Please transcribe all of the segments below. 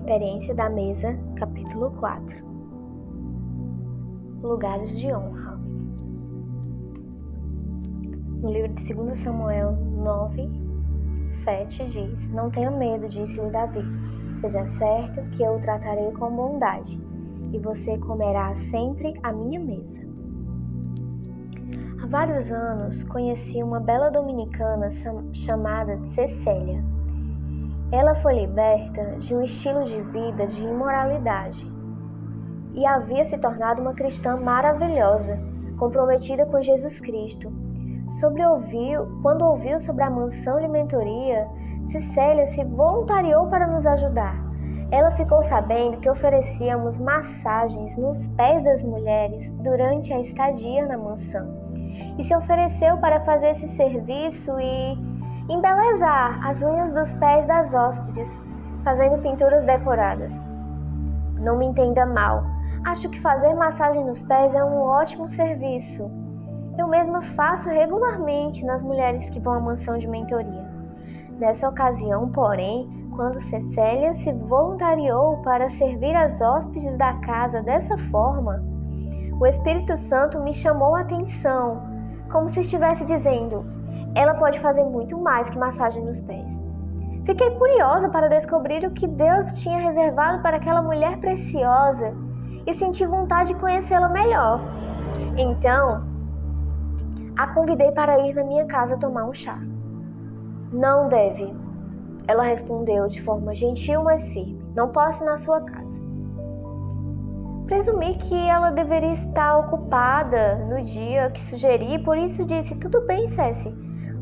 Experiência da Mesa, capítulo 4. Lugares de honra. No livro de 2 Samuel 9, 7 diz: Não tenha medo, disse-lhe Davi, pois é certo que eu o tratarei com bondade, e você comerá sempre à minha mesa. Há vários anos conheci uma bela dominicana chamada Cecília. Ela foi liberta de um estilo de vida de imoralidade e havia se tornado uma cristã maravilhosa, comprometida com Jesus Cristo. Quando ouviu sobre a mansão de mentoria, Cecília se voluntariou para nos ajudar. Ela ficou sabendo que oferecíamos massagens nos pés das mulheres durante a estadia na mansão e se ofereceu para fazer esse serviço e embelezar as unhas dos pés das hóspedes, fazendo pinturas decoradas. Não me entenda mal, acho que fazer massagem nos pés é um ótimo serviço. Eu mesma faço regularmente nas mulheres que vão à mansão de mentoria. Nessa ocasião, porém, quando Cecília se voluntariou para servir as hóspedes da casa dessa forma, o Espírito Santo me chamou a atenção, como se estivesse dizendo: ela pode fazer muito mais que massagem nos pés. Fiquei curiosa para descobrir o que Deus tinha reservado para aquela mulher preciosa e senti vontade de conhecê-la melhor. Então, a convidei para ir na minha casa tomar um chá. Não deve, ela respondeu de forma gentil, mas firme. Não posso ir na sua casa. Presumi que ela deveria estar ocupada no dia que sugeri, por isso disse: tudo bem, Ceci,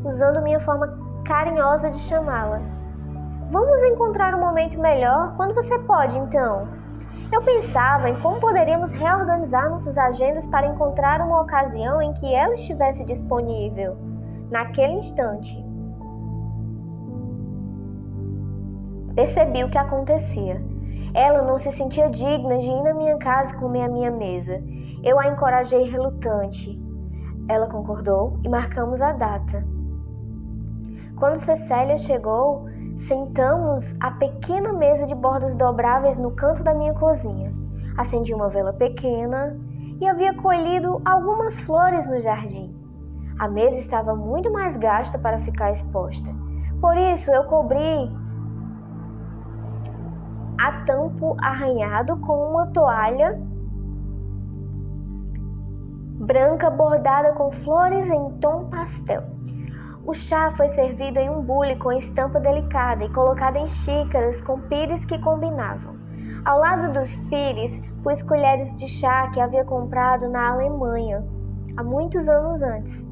usando minha forma carinhosa de chamá-la. Vamos encontrar um momento melhor? Quando você pode, então? Eu pensava em como poderíamos reorganizar nossas agendas para encontrar uma ocasião em que ela estivesse disponível, naquele instante. Percebi o que acontecia. Ela não se sentia digna de ir na minha casa comer à minha mesa. Eu a encorajei relutante. Ela concordou e marcamos a data. Quando Cecília chegou, sentamos à pequena mesa de bordas dobráveis no canto da minha cozinha. Acendi uma vela pequena e havia colhido algumas flores no jardim. A mesa estava muito mais gasta para ficar exposta. Por isso, eu cobri a tampo arranhado com uma toalha branca bordada com flores em tom pastel. O chá foi servido em um bule com estampa delicada e colocado em xícaras com pires que combinavam. Ao lado dos pires, pus colheres de chá que havia comprado na Alemanha, há muitos anos antes.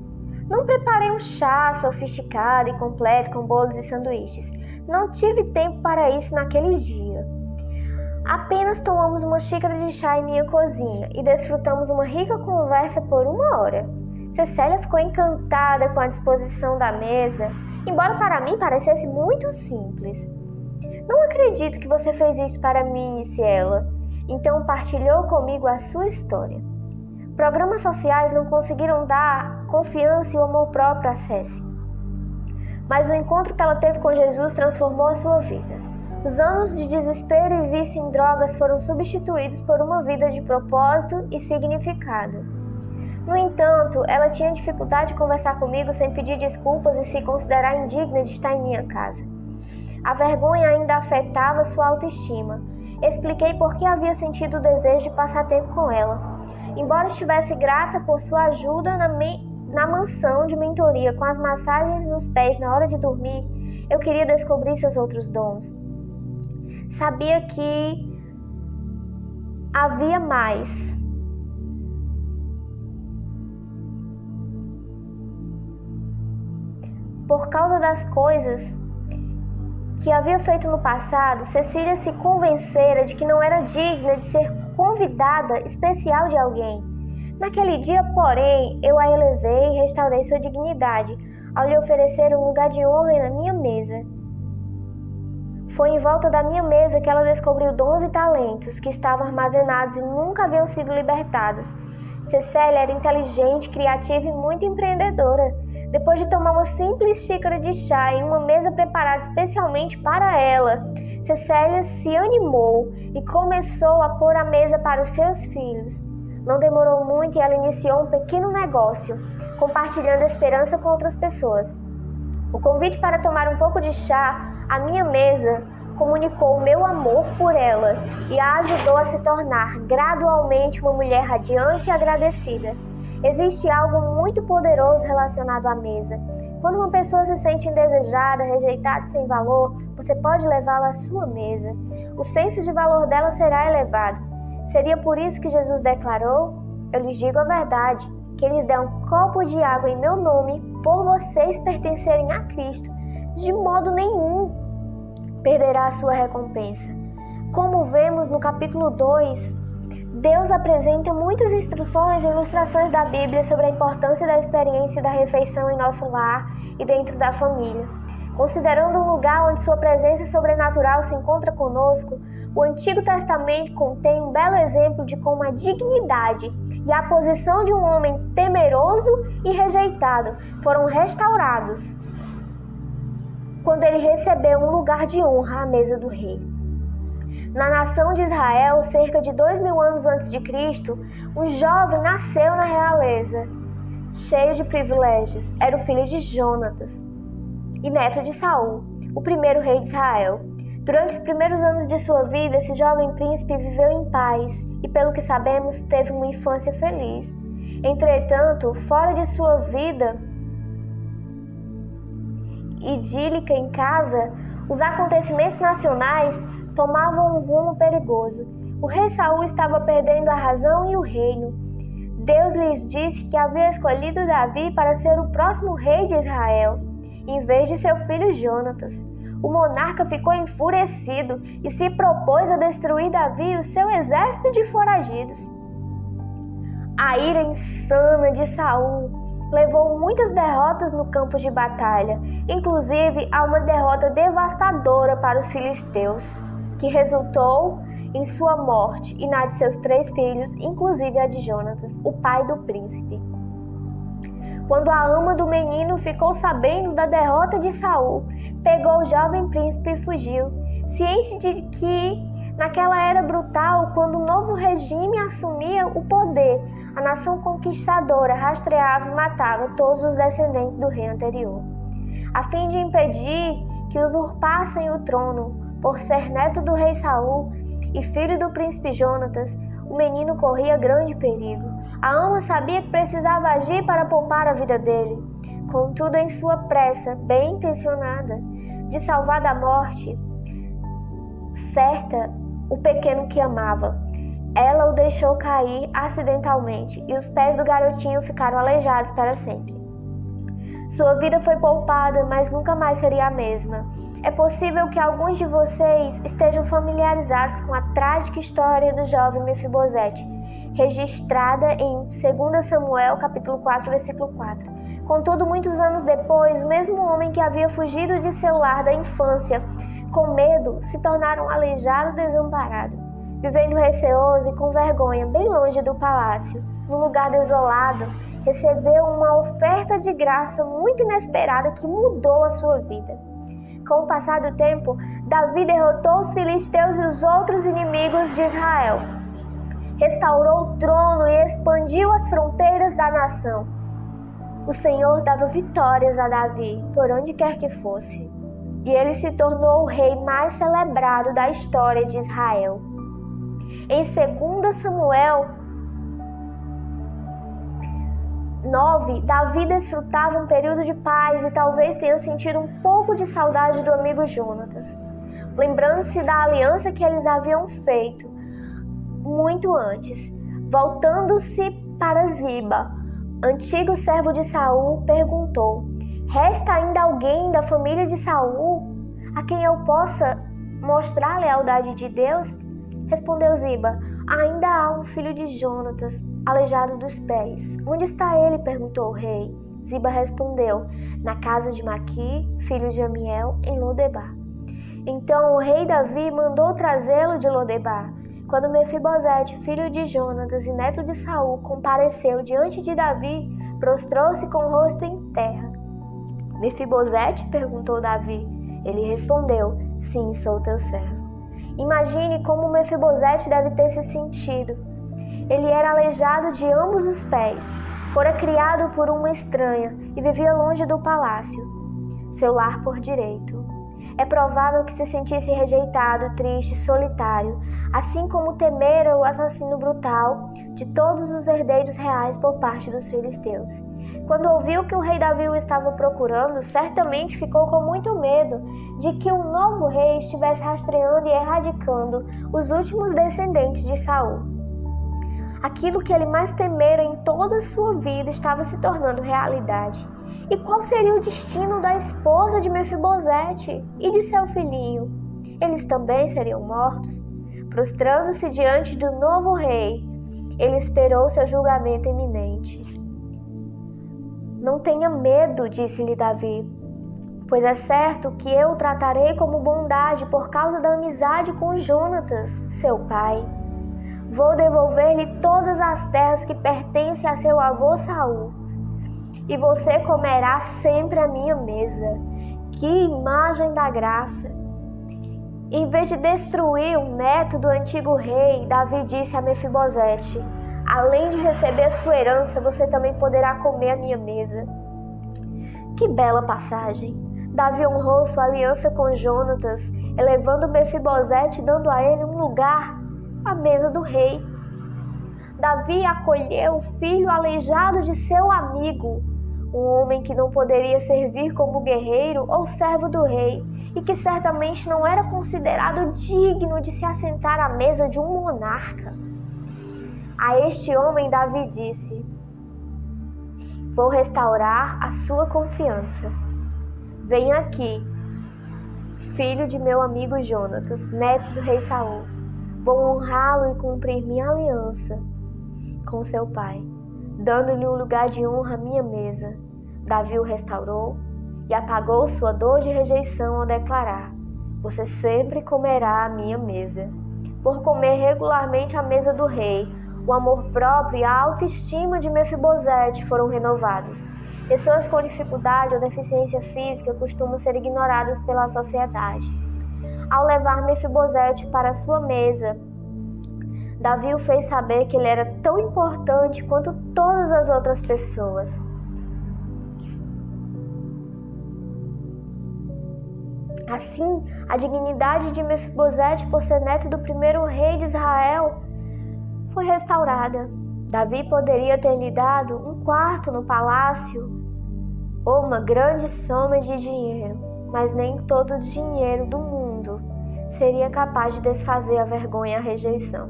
Não preparei um chá sofisticado e completo com bolos e sanduíches. Não tive tempo para isso naquele dia. Apenas tomamos uma xícara de chá em minha cozinha e desfrutamos uma rica conversa por 1 hora. Cecília ficou encantada com a disposição da mesa, embora para mim parecesse muito simples. Não acredito que você fez isso para mim, disse ela. Então partilhou comigo a sua história. Programas sociais não conseguiram dar confiança e o amor próprio a Ceci. Mas o encontro que ela teve com Jesus transformou a sua vida. Os anos de desespero e vício em drogas foram substituídos por uma vida de propósito e significado. No entanto, ela tinha dificuldade de conversar comigo sem pedir desculpas e se considerar indigna de estar em minha casa. A vergonha ainda afetava sua autoestima. Expliquei por que havia sentido o desejo de passar tempo com ela. Embora estivesse grata por sua ajuda na mansão de mentoria com as massagens nos pés na hora de dormir, eu queria descobrir seus outros dons. Sabia que havia mais. Por causa das coisas que havia feito no passado, Cecília se convencera de que não era digna de ser convidada especial de alguém. Naquele dia, porém, eu a elevei e restaurei sua dignidade ao lhe oferecer um lugar de honra na minha mesa. Foi em volta da minha mesa que ela descobriu dons e talentos que estavam armazenados e nunca haviam sido libertados. Cecília era inteligente, criativa e muito empreendedora. Depois de tomar uma simples xícara de chá em uma mesa preparada especialmente para ela, Cecília se animou e começou a pôr a mesa para os seus filhos. Não demorou muito e ela iniciou um pequeno negócio, compartilhando a esperança com outras pessoas. O convite para tomar um pouco de chá à minha mesa comunicou o meu amor por ela e a ajudou a se tornar gradualmente uma mulher radiante e agradecida. Existe algo muito poderoso relacionado à mesa. Quando uma pessoa se sente indesejada, rejeitada e sem valor, você pode levá-la à sua mesa. O senso de valor dela será elevado. Seria por isso que Jesus declarou: eu lhes digo a verdade, que eles dão um copo de água em meu nome por vocês pertencerem a Cristo. De modo nenhum perderá a sua recompensa. Como vemos no capítulo 2, Deus apresenta muitas instruções e ilustrações da Bíblia sobre a importância da experiência da refeição em nosso lar e dentro da família. Considerando um lugar onde sua presença sobrenatural se encontra conosco, o Antigo Testamento contém um belo exemplo de como a dignidade e a posição de um homem temeroso e rejeitado foram restaurados quando ele recebeu um lugar de honra à mesa do rei. Na nação de Israel, cerca de 2000 anos antes de Cristo, um jovem nasceu na realeza, cheio de privilégios. Era o filho de Jonatas e neto de Saul, o primeiro rei de Israel. Durante os primeiros anos de sua vida, esse jovem príncipe viveu em paz e, pelo que sabemos, teve uma infância feliz. Entretanto, fora de sua vida idílica em casa, os acontecimentos nacionais tomavam um rumo perigoso. O rei Saul estava perdendo a razão e o reino. Deus lhes disse que havia escolhido Davi para ser o próximo rei de Israel, em vez de seu filho Jonatas. O monarca ficou enfurecido e se propôs a destruir Davi e o seu exército de foragidos. A ira insana de Saul levou muitas derrotas no campo de batalha, inclusive a uma derrota devastadora para os filisteus, que resultou em sua morte e na de seus 3 filhos, inclusive a de Jonatas, o pai do príncipe. Quando a ama do menino ficou sabendo da derrota de Saul, pegou o jovem príncipe e fugiu, ciente de que, naquela era brutal, quando o novo regime assumia o poder, a nação conquistadora rastreava e matava todos os descendentes do rei anterior. A fim de impedir que usurpassem o trono, por ser neto do rei Saul e filho do príncipe Jonatas, o menino corria grande perigo. A ama sabia que precisava agir para poupar a vida dele. Contudo, em sua pressa, bem intencionada, de salvar da morte certa o pequeno que amava, ela o deixou cair acidentalmente e os pés do garotinho ficaram aleijados para sempre. Sua vida foi poupada, mas nunca mais seria a mesma. É possível que alguns de vocês estejam familiarizados com a trágica história do jovem Mefibosete, registrada em 2 Samuel, capítulo 4, versículo 4. Contudo, muitos anos depois, o mesmo homem que havia fugido de seu lar da infância, com medo, se tornara um aleijado desamparado, vivendo receoso e com vergonha, bem longe do palácio, num lugar desolado, recebeu uma oferta de graça muito inesperada que mudou a sua vida. Com o passar do tempo, Davi derrotou os filisteus e os outros inimigos de Israel. Restaurou o trono e expandiu as fronteiras da nação. O Senhor dava vitórias a Davi, por onde quer que fosse, e ele se tornou o rei mais celebrado da história de Israel. Em 2 Samuel 9, Davi desfrutava um período de paz e talvez tenha sentido um pouco de saudade do amigo Jonatas, lembrando-se da aliança que eles haviam feito muito antes. Voltando-se para Ziba, antigo servo de Saul, perguntou: resta ainda alguém da família de Saul a quem eu possa mostrar a lealdade de Deus? Respondeu Ziba: ainda há um filho de Jonatas, aleijado dos pés. Onde está ele? Perguntou o rei. Ziba respondeu: na casa de Maqui, filho de Amiel, em Lodebar. Então o rei Davi mandou trazê-lo de Lodebar. Quando Mefibosete, filho de Jonatas e neto de Saul, compareceu diante de Davi, prostrou-se com o rosto em terra. Mefibosete? Perguntou Davi. Ele respondeu: sim, sou teu servo. Imagine como Mefibosete deve ter se sentido. Ele era aleijado de ambos os pés, fora criado por uma estranha e vivia longe do palácio, seu lar por direito. É provável que se sentisse rejeitado, triste, solitário, assim como temera o assassino brutal de todos os herdeiros reais por parte dos filisteus. Quando ouviu que o rei Davi o estava procurando, certamente ficou com muito medo de que um novo rei estivesse rastreando e erradicando os últimos descendentes de Saul. Aquilo que ele mais temera em toda a sua vida estava se tornando realidade. E qual seria o destino da esposa de Mefibosete e de seu filhinho? Eles também seriam mortos? Prostrando-se diante do novo rei, ele esperou seu julgamento iminente. Não tenha medo, disse-lhe Davi, pois é certo que eu o tratarei como bondade por causa da amizade com Jonatas, seu pai. Vou devolver-lhe todas as terras que pertencem a seu avô Saul, e você comerá sempre à minha mesa. Que imagem da graça! Em vez de destruir o neto do antigo rei, Davi disse a Mefibosete: além de receber a sua herança, você também poderá comer à minha mesa. Que bela passagem! Davi honrou sua aliança com Jonatas, elevando Mefibosete e dando a ele um lugar à mesa do rei. Davi acolheu o filho aleijado de seu amigo, um homem que não poderia servir como guerreiro ou servo do rei e que certamente não era considerado digno de se assentar à mesa de um monarca. A este homem Davi disse: vou restaurar a sua confiança. Venha aqui, filho de meu amigo Jonatas, neto do rei Saul. Vou honrá-lo e cumprir minha aliança com seu pai, dando-lhe um lugar de honra à minha mesa. Davi o restaurou e apagou sua dor de rejeição ao declarar: você sempre comerá à minha mesa. Por comer regularmente à mesa do rei, o amor próprio e a autoestima de Mefibosete foram renovados. Pessoas com dificuldade ou deficiência física costumam ser ignoradas pela sociedade. Ao levar Mefibosete para sua mesa, Davi o fez saber que ele era tão importante quanto todas as outras pessoas. Assim, a dignidade de Mefibosete por ser neto do primeiro rei de Israel foi restaurada. Davi poderia ter lhe dado um quarto no palácio ou uma grande soma de dinheiro, mas nem todo o dinheiro do mundo seria capaz de desfazer a vergonha e a rejeição.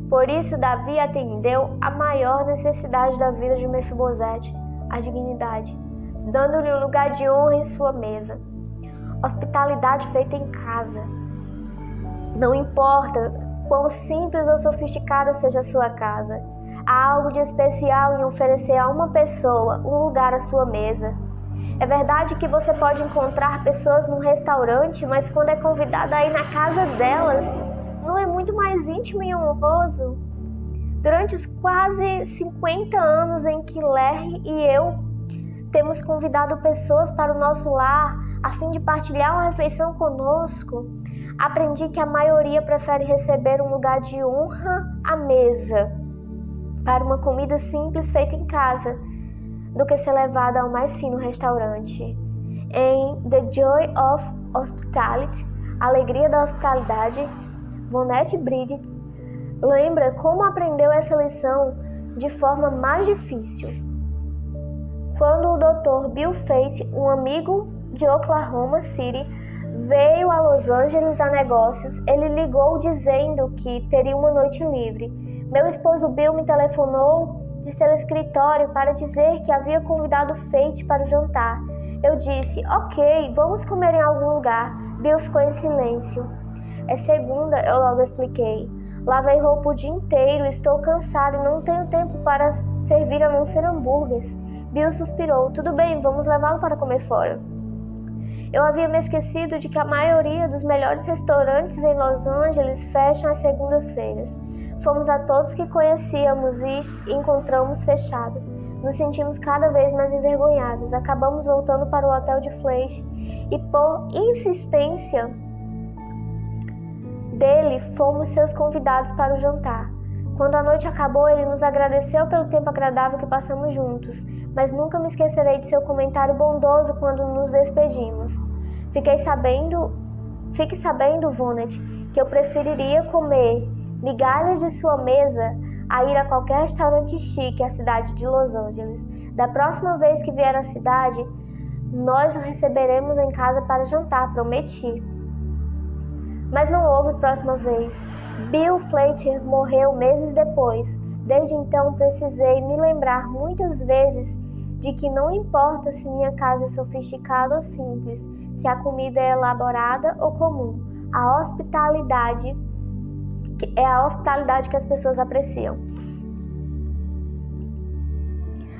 Por isso, Davi atendeu a maior necessidade da vida de Mefibosete, a dignidade, dando-lhe um lugar de honra em sua mesa. Hospitalidade feita em casa. Não importa quão simples ou sofisticada seja a sua casa, há algo de especial em oferecer a uma pessoa um lugar à sua mesa. É verdade que você pode encontrar pessoas num restaurante, mas quando é convidada a ir na casa delas, não é muito mais íntimo e honroso? Durante os quase 50 anos em que Larry e eu temos convidado pessoas para o nosso lar a fim de partilhar uma refeição conosco, aprendi que a maioria prefere receber um lugar de honra à mesa para uma comida simples feita em casa do que ser levada ao mais fino restaurante. Em The Joy of Hospitality, a alegria da hospitalidade, Vonette Bridget lembra como aprendeu essa lição de forma mais difícil. Quando o Dr. Bill Fate, um amigo de Oklahoma City, veio a Los Angeles a negócios, ele ligou dizendo que teria uma noite livre. Meu esposo Bill me telefonou de seu escritório para dizer que havia convidado Fate para o jantar. Eu disse: ok, vamos comer em algum lugar. Bill ficou em silêncio. É segunda, eu logo expliquei. Lavei roupa o dia inteiro, estou cansado e não tenho tempo para servir a não ser hambúrgueres. Bill suspirou. Tudo bem, vamos levá-lo para comer fora. Eu havia me esquecido de que a maioria dos melhores restaurantes em Los Angeles fecham às segundas-feiras. Fomos a todos que conhecíamos e encontramos fechado. Nos sentimos cada vez mais envergonhados. Acabamos voltando para o hotel de Flash e, por insistência dele, fomos seus convidados para o jantar. Quando a noite acabou, ele nos agradeceu pelo tempo agradável que passamos juntos, mas nunca me esquecerei de seu comentário bondoso quando nos despedimos. Fique sabendo, Vonnet, que eu preferiria comer migalhas de sua mesa a ir a qualquer restaurante chique à cidade de Los Angeles. Da próxima vez que vier à cidade, nós o receberemos em casa para jantar, prometi. Mas não houve próxima vez. Bill Fletcher morreu meses depois. Desde então precisei me lembrar muitas vezes de que não importa se minha casa é sofisticada ou simples, se a comida é elaborada ou comum, a hospitalidade é a hospitalidade que as pessoas apreciam.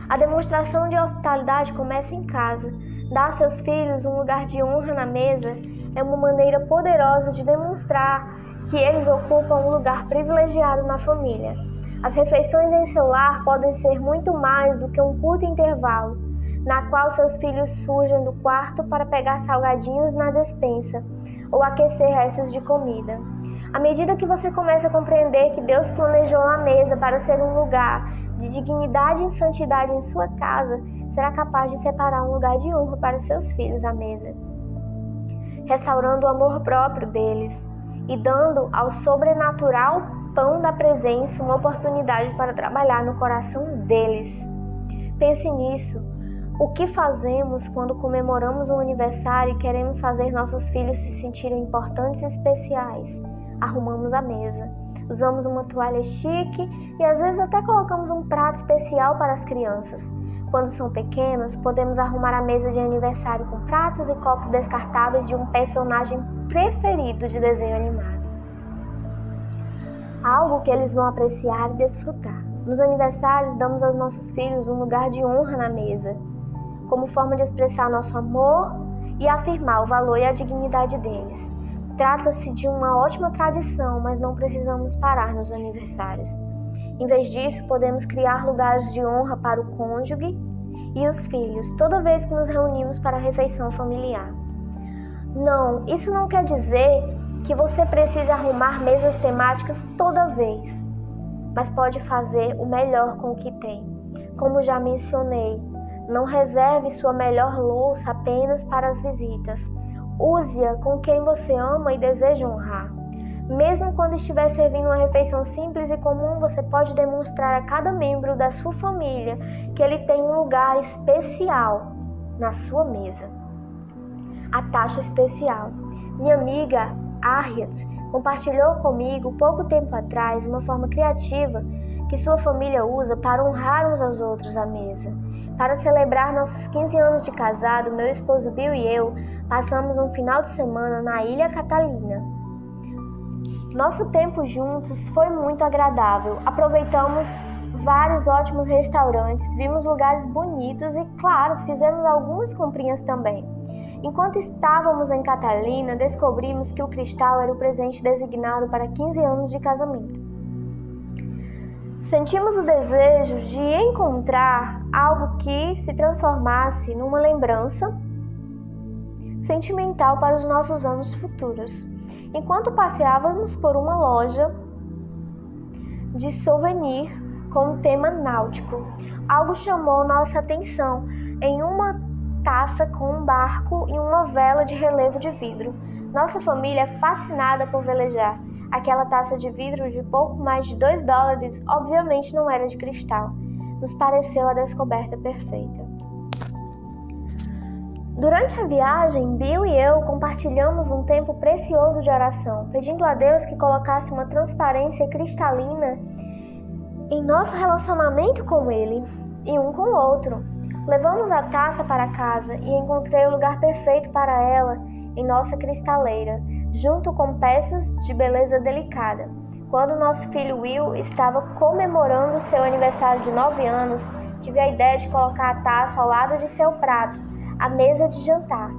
A demonstração de hospitalidade começa em casa. Dar a seus filhos um lugar de honra na mesa é uma maneira poderosa de demonstrar que eles ocupam um lugar privilegiado na família. As refeições em seu lar podem ser muito mais do que um curto intervalo, na qual seus filhos surgem do quarto para pegar salgadinhos na despensa ou aquecer restos de comida. À medida que você começa a compreender que Deus planejou a mesa para ser um lugar de dignidade e santidade em sua casa, será capaz de separar um lugar de honra para seus filhos à mesa, restaurando o amor próprio deles e dando ao sobrenatural pão da presença uma oportunidade para trabalhar no coração deles. Pense nisso. O que fazemos quando comemoramos um aniversário e queremos fazer nossos filhos se sentirem importantes e especiais? Arrumamos a mesa, usamos uma toalha chique e às vezes até colocamos um prato especial para as crianças. Quando são pequenos, podemos arrumar a mesa de aniversário com pratos e copos descartáveis de um personagem preferido de desenho animado. Algo que eles vão apreciar e desfrutar. Nos aniversários, damos aos nossos filhos um lugar de honra na mesa, como forma de expressar nosso amor e afirmar o valor e a dignidade deles. Trata-se de uma ótima tradição, mas não precisamos parar nos aniversários. Em vez disso, podemos criar lugares de honra para o cônjuge e os filhos, toda vez que nos reunimos para a refeição familiar. Não, isso não quer dizer que você precisa arrumar mesas temáticas toda vez, mas pode fazer o melhor com o que tem. Como já mencionei, não reserve sua melhor louça apenas para as visitas. Use-a com quem você ama e deseja honrar. Mesmo quando estiver servindo uma refeição simples e comum, você pode demonstrar a cada membro da sua família que ele tem um lugar especial na sua mesa. A taxa especial. Minha amiga Harriet compartilhou comigo pouco tempo atrás uma forma criativa que sua família usa para honrar uns aos outros à mesa. Para celebrar nossos 15 anos de casado, meu esposo Bill e eu passamos um final de semana na Ilha Catalina. Nosso tempo juntos foi muito agradável. Aproveitamos vários ótimos restaurantes, vimos lugares bonitos e, claro, fizemos algumas comprinhas também. Enquanto estávamos em Catalina, descobrimos que o cristal era o presente designado para 15 anos de casamento. Sentimos o desejo de encontrar algo que se transformasse numa lembrança sentimental para os nossos anos futuros. Enquanto passeávamos por uma loja de souvenir com um tema náutico, algo chamou nossa atenção em uma taça com um barco e uma vela de relevo de vidro. Nossa família é fascinada por velejar. Aquela taça de vidro de pouco mais de $2 obviamente não era de cristal. Nos pareceu a descoberta perfeita. Durante a viagem, Bill e eu compartilhamos um tempo precioso de oração, pedindo a Deus que colocasse uma transparência cristalina em nosso relacionamento com Ele e um com o outro. Levamos a taça para casa e encontrei o lugar perfeito para ela em nossa cristaleira, junto com peças de beleza delicada. Quando nosso filho Will estava comemorando seu aniversário de 9 anos, tive a ideia de colocar a taça ao lado de seu prato, à mesa de jantar.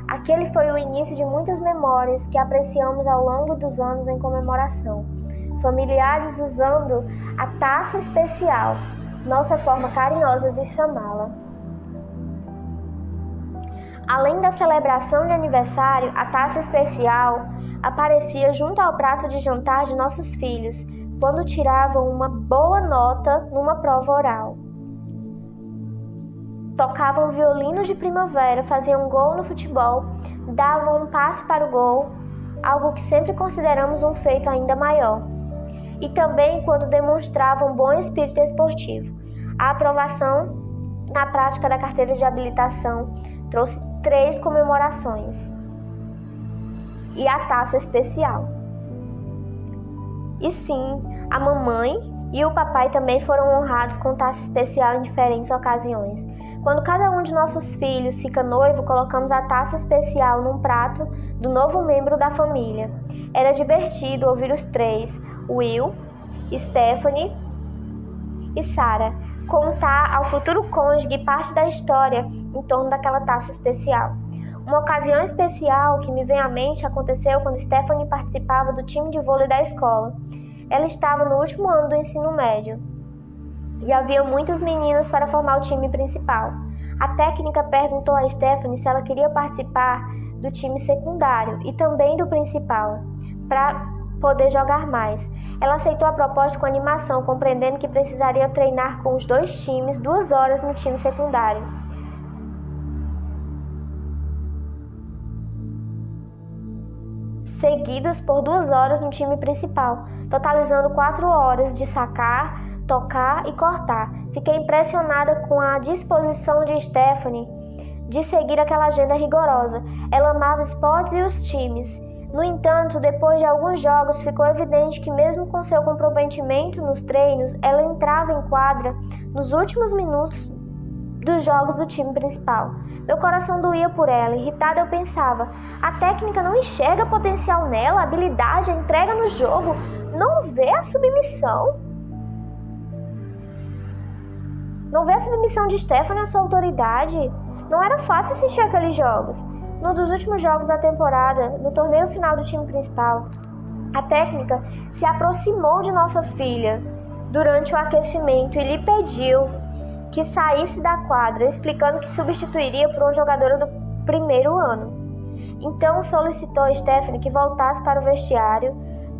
Aquele foi o início de muitas memórias que apreciamos ao longo dos anos em comemoração. Familiares usando a taça especial, nossa forma carinhosa de chamá-la. Além da celebração de aniversário, a taça especial aparecia junto ao prato de jantar de nossos filhos, quando tiravam uma boa nota numa prova oral. Tocavam violinos de primavera, faziam gol no futebol, davam um passe para o gol, algo que sempre consideramos um feito ainda maior. E também quando demonstravam bom espírito esportivo. A aprovação na prática da carteira de habilitação trouxe 3 comemorações e a taça especial. E sim, a mamãe e o papai também foram honrados com taça especial em diferentes ocasiões. Quando cada um de nossos filhos fica noivo, colocamos a taça especial num prato do novo membro da família. Era divertido ouvir os 3, Will, Stephanie e Sarah, contar ao futuro cônjuge parte da história em torno daquela taça especial. Uma ocasião especial que me vem à mente aconteceu quando Stephanie participava do time de vôlei da escola. Ela estava no último ano do ensino médio e havia muitos meninos para formar o time principal. A técnica perguntou a Stephanie se ela queria participar do time secundário e também do principal, para poder jogar mais. Ela aceitou a proposta com animação, compreendendo que precisaria treinar com os 2 times 2 horas no time secundário. Seguidas por 2 horas no time principal, totalizando 4 horas de sacar, tocar e cortar. Fiquei impressionada com a disposição de Stephanie de seguir aquela agenda rigorosa. Ela amava esportes e os times. No entanto, depois de alguns jogos, ficou evidente que mesmo com seu comprometimento nos treinos, ela entrava em quadra nos últimos minutos dos jogos do time principal. Meu coração doía por ela. Irritada, eu pensava: a técnica não enxerga potencial nela, a habilidade, a entrega no jogo, não vê a submissão. Não vê a submissão de Stephanie à sua autoridade. Não era fácil assistir aqueles jogos. Num dos últimos jogos da temporada, no torneio final do time principal, a técnica se aproximou de nossa filha durante o aquecimento e lhe pediu que saísse da quadra, explicando que substituiria por uma jogadora do primeiro ano. Então solicitou a Stephanie que voltasse para o vestiário,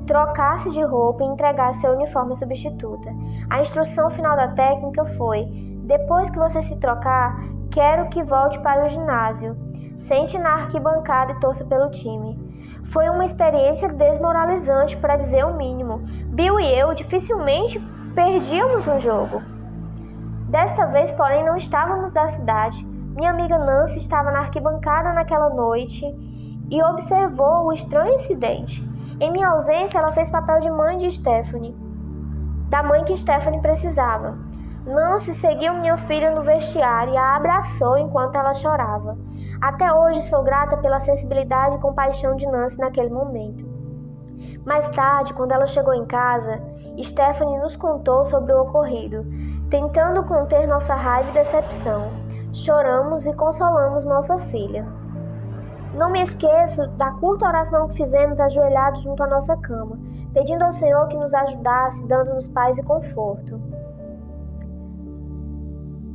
trocasse de roupa e entregasse seu uniforme substituta. A instrução final da técnica foi: depois que você se trocar, quero que volte para o ginásio. Sente na arquibancada e torça pelo time. Foi uma experiência desmoralizante, para dizer o mínimo. Bill e eu dificilmente perdíamos um jogo. Desta vez, porém, não estávamos da cidade. Minha amiga Nancy estava na arquibancada naquela noite e observou o estranho incidente. Em minha ausência, ela fez papel de mãe de Stephanie, da mãe que Stephanie precisava. Nancy seguiu minha filha no vestiário e a abraçou enquanto ela chorava. Até hoje sou grata pela sensibilidade e compaixão de Nancy naquele momento. Mais tarde, quando ela chegou em casa, Stephanie nos contou sobre o ocorrido, tentando conter nossa raiva e decepção. Choramos e consolamos nossa filha. Não me esqueço da curta oração que fizemos ajoelhados junto à nossa cama, pedindo ao Senhor que nos ajudasse, dando-nos paz e conforto.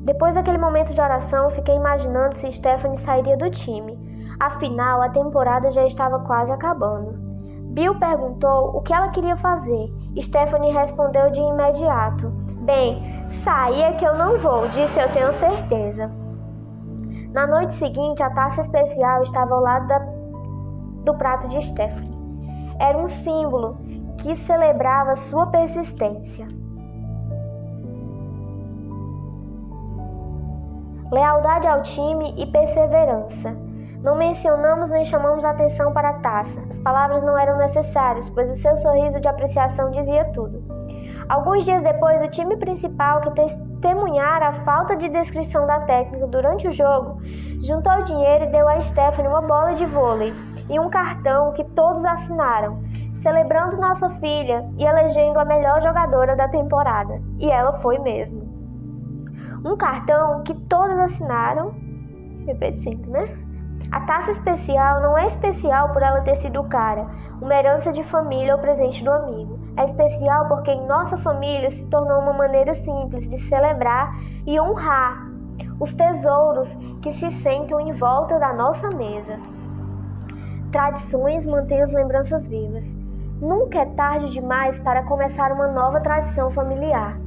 Depois daquele momento de oração, fiquei imaginando se Stephanie sairia do time. Afinal, a temporada já estava quase acabando. Bill perguntou o que ela queria fazer. Stephanie respondeu de imediato: bem, sair é que eu não vou, disse eu tenho certeza. Na noite seguinte, a taça especial estava ao lado do prato de Stephanie. Era um símbolo que celebrava sua persistência. Lealdade ao time e perseverança. Não mencionamos nem chamamos atenção para a taça. As palavras não eram necessárias, pois o seu sorriso de apreciação dizia tudo. Alguns dias depois, o time principal, que testemunhara a falta de descrição da técnica durante o jogo, juntou dinheiro e deu a Stephanie uma bola de vôlei e um cartão que todos assinaram, celebrando nossa filha e elegendo a melhor jogadora da temporada. E ela foi mesmo. Um cartão que todos assinaram. Repetindo, né? A taça especial não é especial por ela ter sido cara, uma herança de família ou presente do amigo. É especial porque em nossa família se tornou uma maneira simples de celebrar e honrar os tesouros que se sentam em volta da nossa mesa. tradições mantêm as lembranças vivas. Nunca é tarde demais para começar uma nova tradição familiar.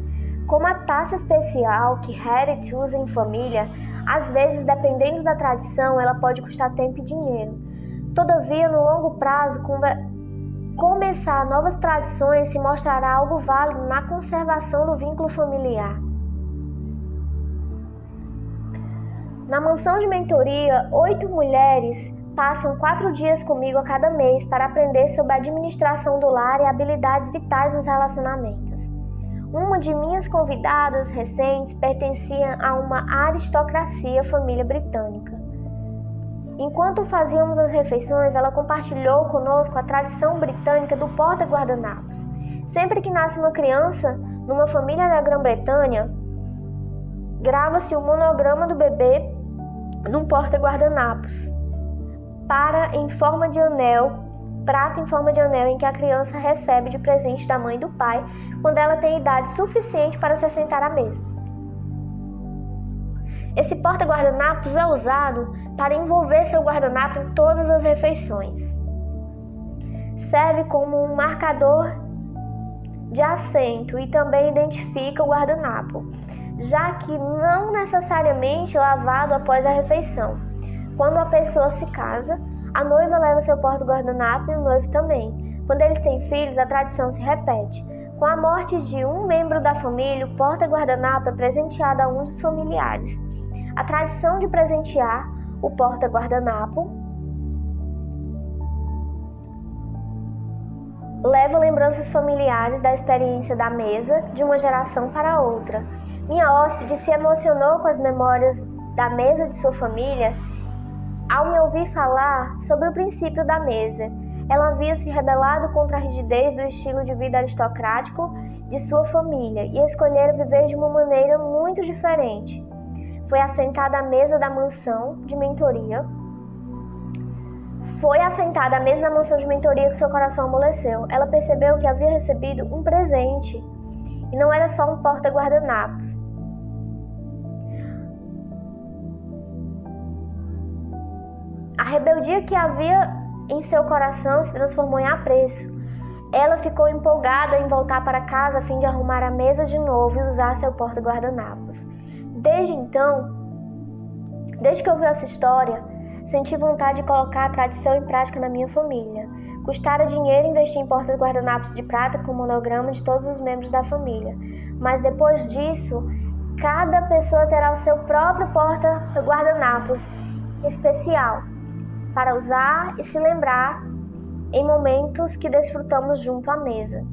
Como a taça especial que Harriet usa em família, às vezes, dependendo da tradição, ela pode custar tempo e dinheiro. Todavia, no longo prazo, começar novas tradições se mostrará algo válido na conservação do vínculo familiar. Na mansão de mentoria, 8 mulheres passam 4 dias comigo a cada mês para aprender sobre a administração do lar e habilidades vitais nos relacionamentos. Uma de minhas convidadas recentes pertencia a uma aristocracia família britânica. Enquanto fazíamos as refeições, ela compartilhou conosco a tradição britânica do porta-guardanapos. Sempre que nasce uma criança numa família da Grã-Bretanha, grava-se o monograma do bebê num porta-guardanapos, prata em forma de anel em que a criança recebe de presente da mãe e do pai quando ela tem idade suficiente para se sentar à mesa. Esse porta-guardanapos é usado para envolver seu guardanapo em todas as refeições. Serve como um marcador de assento e também identifica o guardanapo, já que não necessariamente lavado após a refeição. Quando a pessoa se casa, a noiva leva seu porta-guardanapo e o noivo também. Quando eles têm filhos, a tradição se repete. Com a morte de um membro da família, o porta-guardanapo é presenteado a um dos familiares. A tradição de presentear o porta-guardanapo leva lembranças familiares da experiência da mesa de uma geração para outra. Minha hóspede se emocionou com as memórias da mesa de sua família ao me ouvir falar sobre o princípio da mesa. Ela havia se rebelado contra a rigidez do estilo de vida aristocrático de sua família e escolhera viver de uma maneira muito diferente. Foi assentada à mesa da mansão de mentoria. Que seu coração amoleceu. Ela percebeu que havia recebido um presente e não era só um porta-guardanapos. A rebeldia que havia em seu coração se transformou em apreço. Ela ficou empolgada em voltar para casa a fim de arrumar a mesa de novo e usar seu porta-guardanapos. Desde que ouvi essa história, senti vontade de colocar a tradição em prática na minha família. Custara dinheiro investir em porta-guardanapos de prata com monograma de todos os membros da família. Mas depois disso, cada pessoa terá o seu próprio porta-guardanapos especial para usar e se lembrar em momentos que desfrutamos junto à mesa.